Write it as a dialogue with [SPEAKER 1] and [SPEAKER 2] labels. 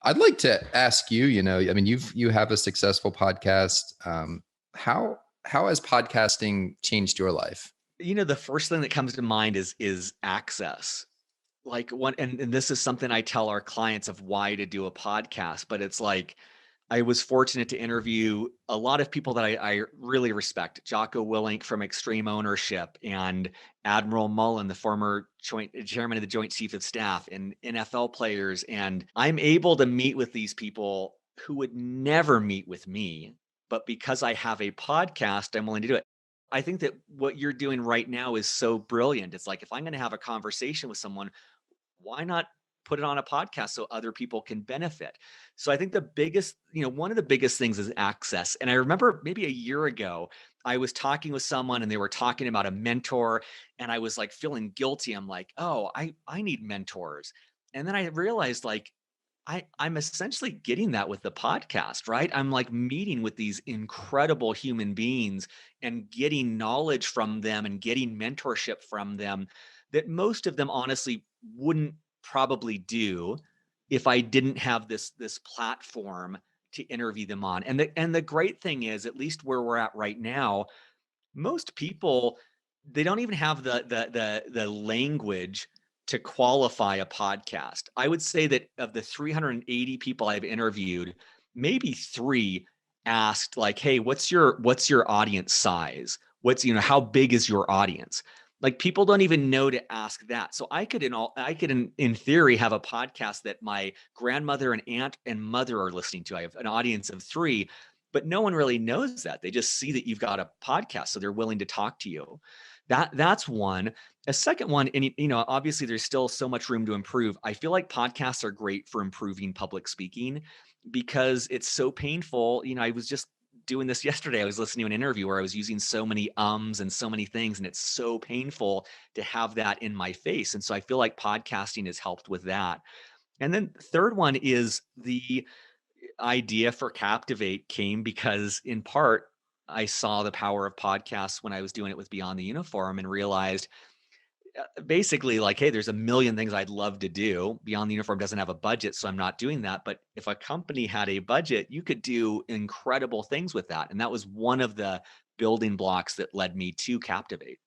[SPEAKER 1] I'd like to ask you, I mean, you have a successful podcast. How how has podcasting changed your life?
[SPEAKER 2] The first thing that comes to mind is access. Like one, and this is something I tell our clients of why to do a podcast, but it's like I was fortunate to interview a lot of people that I really respect. Jocko Willink from Extreme Ownership and Admiral Mullen, the former joint chairman of the Joint Chief of Staff, and NFL players. And I'm able to meet with these people who would never meet with me. But because I have a podcast, I'm willing to do it. I think that what you're doing right now is so brilliant. It's like if I'm going to have a conversation with someone, why not put it on a podcast so other people can benefit? So I think the biggest, one of the biggest things is access. And I remember maybe a year ago, I was talking with someone and they were talking about a mentor and I was like feeling guilty. I'm like, "Oh, I need mentors." And then I realized like I'm essentially getting that with the podcast, right? I'm like meeting with these incredible human beings and getting knowledge from them and getting mentorship from them that most of them honestly wouldn't probably do if I didn't have this platform to interview them on. And the great thing is, at least where we're at right now, most people, they don't even have the language to qualify a podcast. I would say that of the 380 people I've interviewed, maybe 3 asked like, "Hey, what's your audience size? How big is your audience?" Like people don't even know to ask that. So I could in theory have a podcast that my grandmother and aunt and mother are listening to. I have an audience of 3, but no one really knows that. They just see that you've got a podcast, so they're willing to talk to you. That's one. A second one, and obviously there's still so much room to improve. I feel like podcasts are great for improving public speaking because it's so painful. I was just doing this yesterday. I was listening to an interview where I was using so many ums and so many things, and it's so painful to have that in my face. And so I feel like podcasting has helped with that. And then third one is the idea for Captivate came because, in part, I saw the power of podcasts when I was doing it with Beyond the Uniform and realized basically, like, hey, there's a million things I'd love to do. Beyond the Uniform doesn't have a budget, so I'm not doing that. But if a company had a budget, you could do incredible things with that. And that was one of the building blocks that led me to Captivate.